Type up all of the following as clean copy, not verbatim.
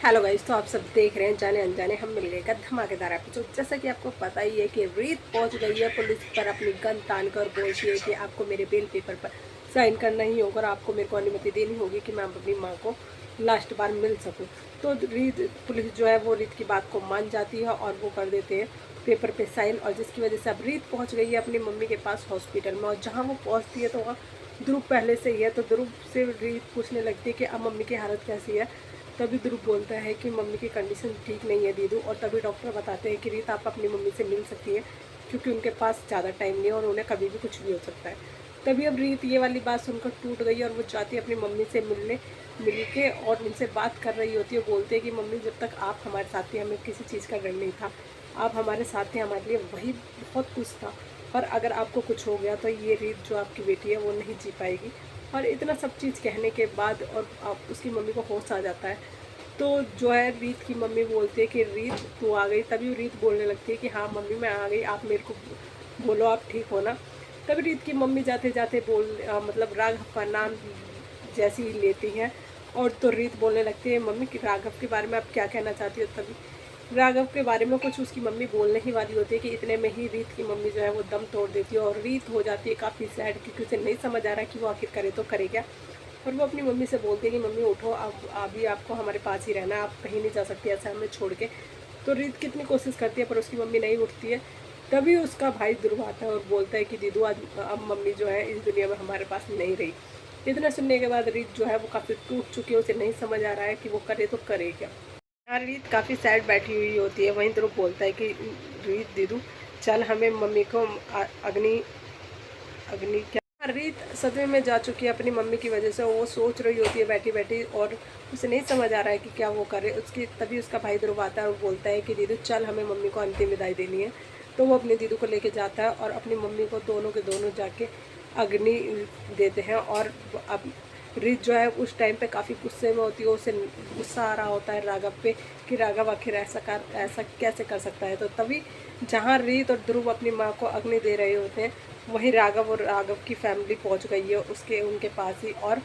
Hello guys, तो आप सब देख रहे हैं जाने अनजाने हम मिल गए का धमाकेदार एपिसोड। जैसा कि आपको पता ही है कि रीत पहुंच गई है पुलिस पर अपनी गन तान कर, बोलती है कि आपको मेरे बेल पेपर पर साइन करना ही होगा और आपको मेरे को अनुमति देनी होगी कि मैं अपनी माँ को लास्ट बार मिल सकूँ। तो रीत पुलिस जो है वो रीत की बात को मान जाती है और वो कर देते हैं पेपर पे साइन, और जिसकी वजह से अब रीत पहुँच गई है अपनी मम्मी के पास हॉस्पिटल में। और जहाँ वो पहुँचती है तो वहाँ ध्रुव पहले से ही है। तो ध्रुव से रीत पूछने लगती है कि अब मम्मी की हालत कैसी है। तभी ध्रुव बोलता है कि मम्मी की कंडीशन ठीक नहीं है दीदू। और तभी डॉक्टर बताते हैं कि रीत आप अपनी मम्मी से मिल सकती है क्योंकि उनके पास ज़्यादा टाइम नहीं है और उन्हें कभी भी कुछ भी हो सकता है। तभी अब रीत ये वाली बात सुनकर टूट गई और वो चाहती है अपनी मम्मी से मिल के और उनसे बात कर रही होती है। बोलते हैं कि मम्मी, जब तक आप हमारे साथ थे हमें किसी चीज़ का डर नहीं था। आप हमारे साथ थे, हमारे लिए वही बहुत कुछ था। और अगर आपको कुछ हो गया तो ये रीत जो आपकी बेटी है वो नहीं जी पाएगी। और इतना सब चीज़ कहने के बाद और आप उसकी मम्मी को होश आ जाता है। तो जो है रीत की मम्मी बोलती है कि रीत तू आ गई। तभी रीत बोलने लगती है कि हाँ मम्मी मैं आ गई, आप मेरे को बोलो आप ठीक हो ना। तभी रीत की मम्मी जाते जाते मतलब राघव का नाम जैसे ही लेती हैं और तो रीत बोलने लगती है मम्मी कि राघव के बारे में आप क्या कहना चाहती हो। तभी राघव के बारे में कुछ उसकी मम्मी बोलने ही वाली होती है कि इतने में ही रीत की मम्मी जो है वो दम तोड़ देती है और रीत हो जाती है काफ़ी सैड, क्योंकि उसे नहीं समझ आ रहा कि वो आखिर करे तो करे क्या। और वो अपनी मम्मी से बोलती है कि मम्मी उठो, अब अभी आपको हमारे पास ही रहना है, आप कहीं नहीं जा सकती ऐसा हमें छोड़ के। तो रीत कितनी कोशिश करती है पर उसकी मम्मी नहीं उठती है। तभी उसका भाई ध्रुव आता है और बोलता है कि दीदू आज अब मम्मी जो है इस दुनिया में हमारे पास नहीं रही। इतना सुनने के बाद रीत जो है वो काफ़ी टूट चुकी है, उसे नहीं समझ आ रहा है कि वो करे तो करे क्या। यहाँ रीत काफ़ी सैड बैठी हुई होती है। वहीं ध्रुव बोलता है कि रीत दीदू चल हमें मम्मी को अग्नि अग्नि क्या। रीत सदमे में जा चुकी है अपनी मम्मी की वजह से। वो सोच रही होती है बैठी बैठी और उसे नहीं समझ आ रहा है कि क्या वो करे। उसकी तभी उसका भाई ध्रुव आता है और बोलता है कि दीदू चल हमें मम्मी को अंतिम विदाई देनी है। तो वो अपनी दीदू को लेके जाता है और अपनी मम्मी को दोनों के दोनों जाके अग्नि देते हैं। और अब रीत जो है उस टाइम पे काफ़ी गुस्से में होती है। उसे गुस्सा आ रहा होता है राघव पे कि राघव आखिर ऐसा कैसे कर सकता है। तो तभी जहाँ रीत और ध्रुव अपनी माँ को अग्नि दे रहे होते हैं वहीं राघव और राघव की फैमिली पहुँच गई है उनके पास ही। और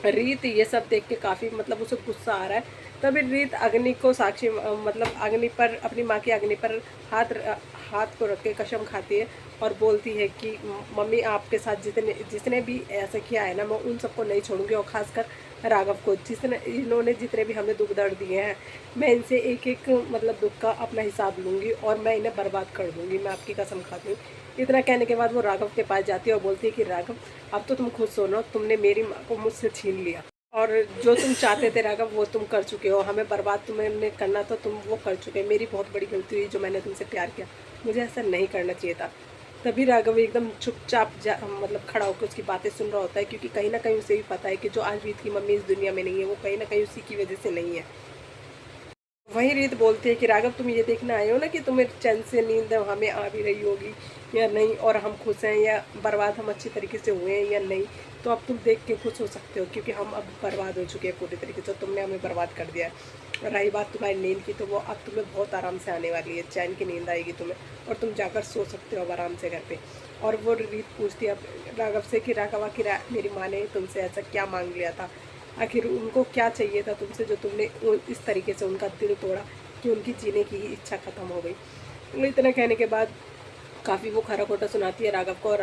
रीत ये सब देख के काफ़ी मतलब उसे गुस्सा आ रहा है। तभी रीत अग्नि को साक्षी मतलब अग्नि पर अपनी माँ की अग्नि पर हाथ को रख के कसम खाती है और बोलती है कि मम्मी आपके साथ जिसने भी ऐसा किया है ना, मैं उन सबको नहीं छोड़ूंगी। और ख़ासकर राघव को इन्होंने जितने भी हमें दुख दर्द दिए हैं, मैं इनसे एक एक मतलब दुख का अपना हिसाब लूँगी और मैं इन्हें बर्बाद कर दूँगी, मैं आपकी कसम खाती हूँ। इतना कहने के बाद वो राघव के पास जाती है और बोलती है कि राघव अब तो तुम खुद सुनो, तुमने मेरी माँ को मुझसे छीन लिया और जो तुम चाहते थे राघव वो तुम कर चुके हो। हमें बर्बाद तुम्हें करना था, तुम वो कर चुके। मेरी बहुत बड़ी गलती हुई जो मैंने तुमसे प्यार किया, मुझे ऐसा नहीं करना चाहिए था। तभी राघव एकदम चुपचाप मतलब खड़ा होकर उसकी बातें सुन रहा होता है, क्योंकि कहीं ना कहीं उसे भी पता है कि जो आज रीत की मम्मी इस दुनिया में नहीं है वो कहीं ना कहीं उसी की वजह से नहीं है। वहीं रीत बोलती है कि राघव तुम ये देखना आए हो ना कि तुम्हें चैन से नींद हमें आ भी रही होगी या नहीं, और हम खुश हैं या बर्बाद हम अच्छी तरीके से हुए हैं या नहीं। तो अब तुम देख के खुश हो सकते हो क्योंकि हम अब बर्बाद हो चुके हैं पूरी तरीके से, तुमने हमें बर्बाद कर दिया है। रही बात तुम्हारी नींद की, तो वो अब तुम्हें बहुत आराम से आने वाली है, चैन की नींद आएगी तुम्हें और तुम जाकर सो सकते हो अब आराम से घर पे। और वो रीत पूछती है अब राघव से कि राघव आखिर मेरी माँ ने तुमसे ऐसा क्या मांग लिया था, आखिर उनको क्या चाहिए था तुमसे जो तुमने इस तरीके से उनका दिल तोड़ा कि उनकी जीने की इच्छा ख़त्म हो गई। तो इतना कहने के बाद काफ़ी वो खरा खोटा सुनाती है राघव को, और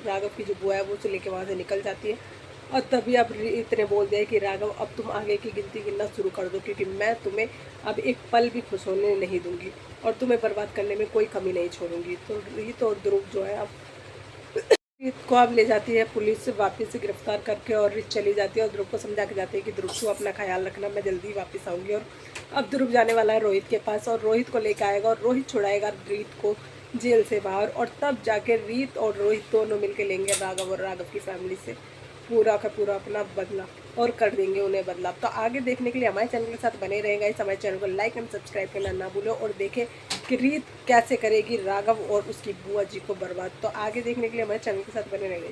राघव की जो बुआ है वो उसे लेके वहाँ से निकल जाती है। और तभी अब इतने बोल दिया कि राघव अब तुम आगे की गिनती गिनना शुरू कर दो, क्योंकि मैं तुम्हें अब एक पल भी खुश होने नहीं दूंगी और तुम्हें बर्बाद करने में कोई कमी नहीं छोड़ूंगी। तो रीत और ध्रुव जो है अब रीत को अब ले जाती है पुलिस वापस से गिरफ्तार करके, और रीत चली जाती है और ध्रुव को समझा के जाती है कि ध्रुव तू अपना ख्याल रखना, मैं जल्दी वापस आऊँगी। और अब ध्रुव जाने वाला है रोहित के पास और रोहित को लेकर आएगा और रोहित छुड़ाएगा रीत को जेल से बाहर। और तब जाके रीत और रोहित दोनों मिलकर लेंगे राघव और राघव की फैमिली से पूरा का पूरा अपना बदला और कर देंगे उन्हें बदला। तो आगे देखने के लिए हमारे चैनल के साथ बने रहेगा। इस हमारे चैनल को लाइक एंड सब्सक्राइब करना ना भूलो और देखें कि रीत कैसे करेगी राघव और उसकी बुआ जी को बर्बाद। तो आगे देखने के लिए हमारे चैनल के साथ बने रहेगा।